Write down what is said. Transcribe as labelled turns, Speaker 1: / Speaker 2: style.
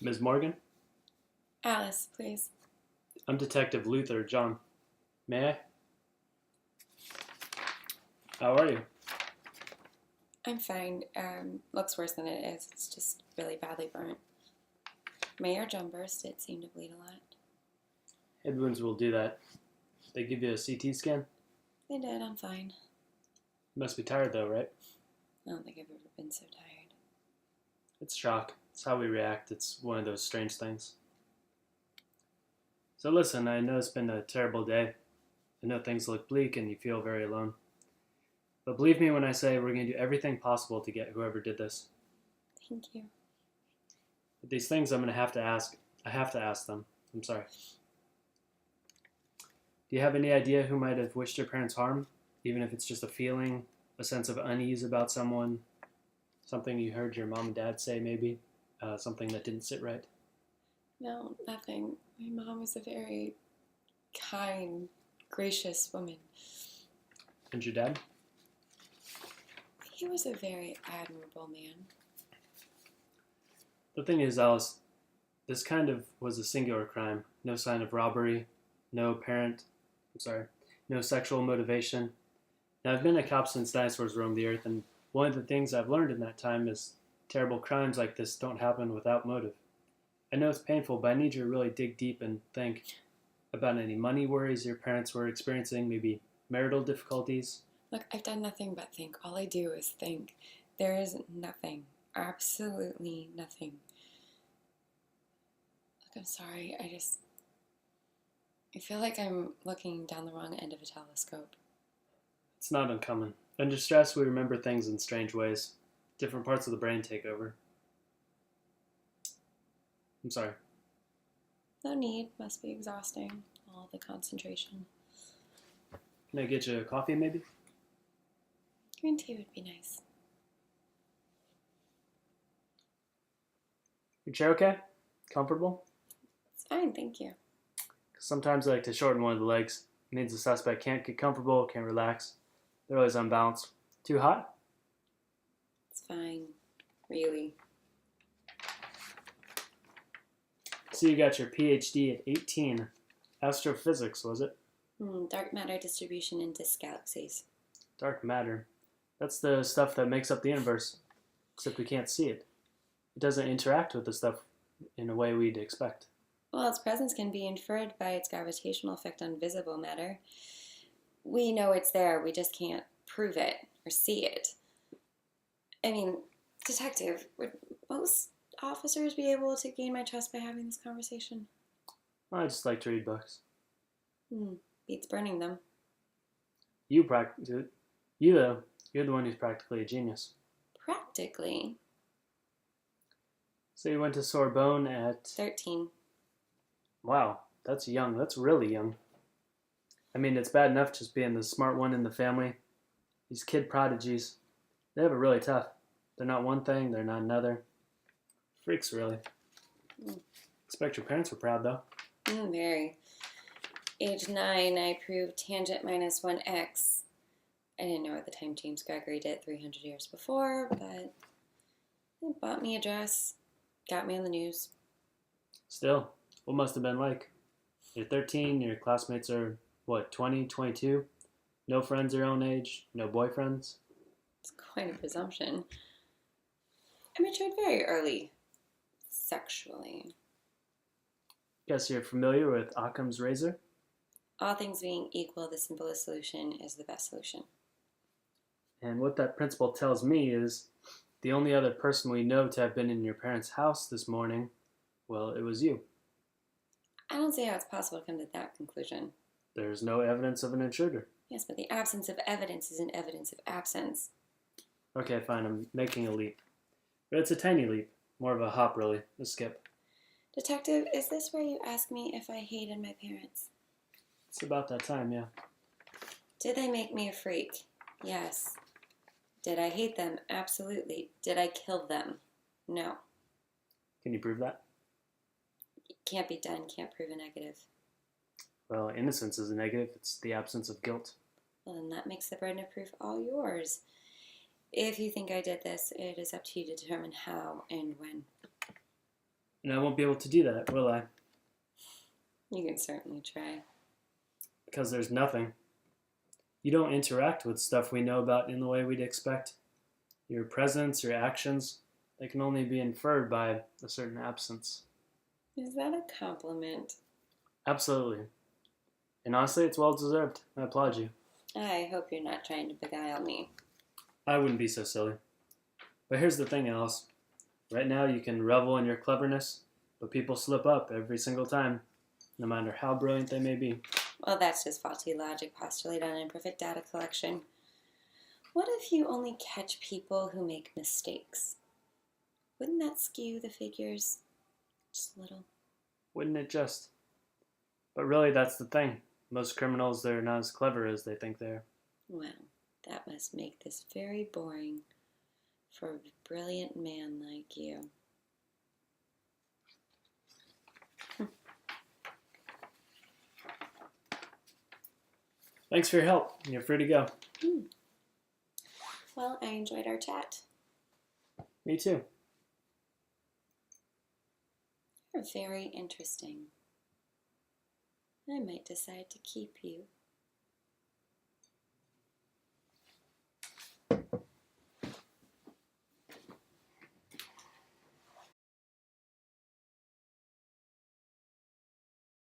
Speaker 1: Ms. Morgan,
Speaker 2: Alice, please.
Speaker 1: I'm Detective Luther John. May I? How are you?
Speaker 2: I'm fine. Looks worse than it is. It's just really badly burnt. My eardrum burst. It seemed to bleed a lot.
Speaker 1: Head wounds will do that. They give you a CT scan?
Speaker 2: They did. I'm fine.
Speaker 1: You must be tired though, right?
Speaker 2: I don't think I've ever been so tired.
Speaker 1: It's shock. It's how we react. It's one of those strange things. So listen, I know it's been a terrible day. I know things look bleak and you feel very alone. But believe me when I say we're going to do everything possible to get whoever did this.
Speaker 2: Thank you.
Speaker 1: But these things I'm going to have to ask. I have to ask them. I'm sorry. Do you have any idea who might have wished your parents harm? Even if it's just a feeling, a sense of unease about someone, something you heard your mom and dad say maybe, something that didn't sit right?
Speaker 2: No, nothing. My mom was a very kind, gracious woman.
Speaker 1: And your dad?
Speaker 2: He was a very admirable man.
Speaker 1: The thing is, Alice, this kind of was a singular crime. No sign of robbery, no no sexual motivation. Now, I've been a cop since dinosaurs roamed the earth, and one of the things I've learned in that time is terrible crimes like this don't happen without motive. I know it's painful, but I need you to really dig deep and think about any money worries your parents were experiencing, maybe marital difficulties.
Speaker 2: Look, I've done nothing but think. All I do is think. There is nothing. Absolutely nothing. Look, I'm sorry. I feel like I'm looking down the wrong end of a telescope.
Speaker 1: It's not uncommon. Under stress, we remember things in strange ways. Different parts of the brain take over. I'm sorry.
Speaker 2: No need. Must be exhausting. All the concentration.
Speaker 1: Can I get you a coffee, maybe?
Speaker 2: Green tea would be nice.
Speaker 1: Your chair okay? Comfortable?
Speaker 2: It's fine, thank you.
Speaker 1: Sometimes I like to shorten one of the legs. It means the suspect can't get comfortable, can't relax. They're always unbalanced. Too hot?
Speaker 2: It's fine. Really.
Speaker 1: So you got your PhD at 18. Astrophysics, was it?
Speaker 2: Dark matter distribution in disk galaxies.
Speaker 1: Dark matter. That's the stuff that makes up the universe. Except we can't see it. It doesn't interact with the stuff in a way we'd expect.
Speaker 2: Well, its presence can be inferred by its gravitational effect on visible matter. We know it's there, we just can't prove it or see it. I mean, detective, would most officers be able to gain my trust by having this conversation?
Speaker 1: I just like to read books.
Speaker 2: Beats burning them.
Speaker 1: You practice it. You're the one who's practically a genius.
Speaker 2: Practically.
Speaker 1: So you went to Sorbonne at...
Speaker 2: 13.
Speaker 1: Wow, that's young. That's really young. I mean, it's bad enough just being the smart one in the family. These kid prodigies, they have it really tough. They're not one thing, they're not another. Freaks, really. Expect your parents were proud, though.
Speaker 2: Very. Age 9, I proved tangent minus 1x. I didn't know at the time James Gregory did 300 years before, but they bought me a dress, got me on the news.
Speaker 1: Still, what must have been like? You're 13, your classmates are, 20, 22? No friends your own age? No boyfriends?
Speaker 2: It's quite a presumption. I matured very early, sexually.
Speaker 1: Guess you're familiar with Occam's razor?
Speaker 2: All things being equal, the simplest solution is the best solution.
Speaker 1: And what that principle tells me is the only other person we know to have been in your parents' house this morning, well, it was you.
Speaker 2: I don't see how it's possible to come to that conclusion.
Speaker 1: There's no evidence of an intruder.
Speaker 2: Yes, but the absence of evidence isn't evidence of absence.
Speaker 1: Okay, fine, I'm making a leap. But it's a tiny leap. More of a hop, really. A skip.
Speaker 2: Detective, is this where you ask me if I hated my parents?
Speaker 1: It's about that time, yeah.
Speaker 2: Did they make me a freak? Yes. Did I hate them? Absolutely. Did I kill them? No.
Speaker 1: Can you prove that?
Speaker 2: Can't be done, can't prove a negative.
Speaker 1: Well, innocence is a negative. It's the absence of guilt.
Speaker 2: Well, then that makes the burden of proof all yours. If you think I did this, it is up to you to determine how and when.
Speaker 1: And I won't be able to do that, will I?
Speaker 2: You can certainly try.
Speaker 1: Because there's nothing. You don't interact with stuff we know about in the way we'd expect. Your presence, your actions, they can only be inferred by a certain absence.
Speaker 2: Is that a compliment?
Speaker 1: Absolutely. And honestly, it's well deserved. I applaud you.
Speaker 2: I hope you're not trying to beguile me.
Speaker 1: I wouldn't be so silly. But here's the thing, Alice. Right now, you can revel in your cleverness, but people slip up every single time, no matter how brilliant they may be.
Speaker 2: Well, that's just faulty logic postulated on imperfect data collection. What if you only catch people who make mistakes? Wouldn't that skew the figures just a little?
Speaker 1: Wouldn't it just? But really, that's the thing. Most criminals, they're not as clever as they think they are.
Speaker 2: Well, that must make this very boring for a brilliant man like you.
Speaker 1: Thanks for your help. You're free to go.
Speaker 2: Well, I enjoyed our chat.
Speaker 1: Me too.
Speaker 2: You're very interesting. I might decide to keep you.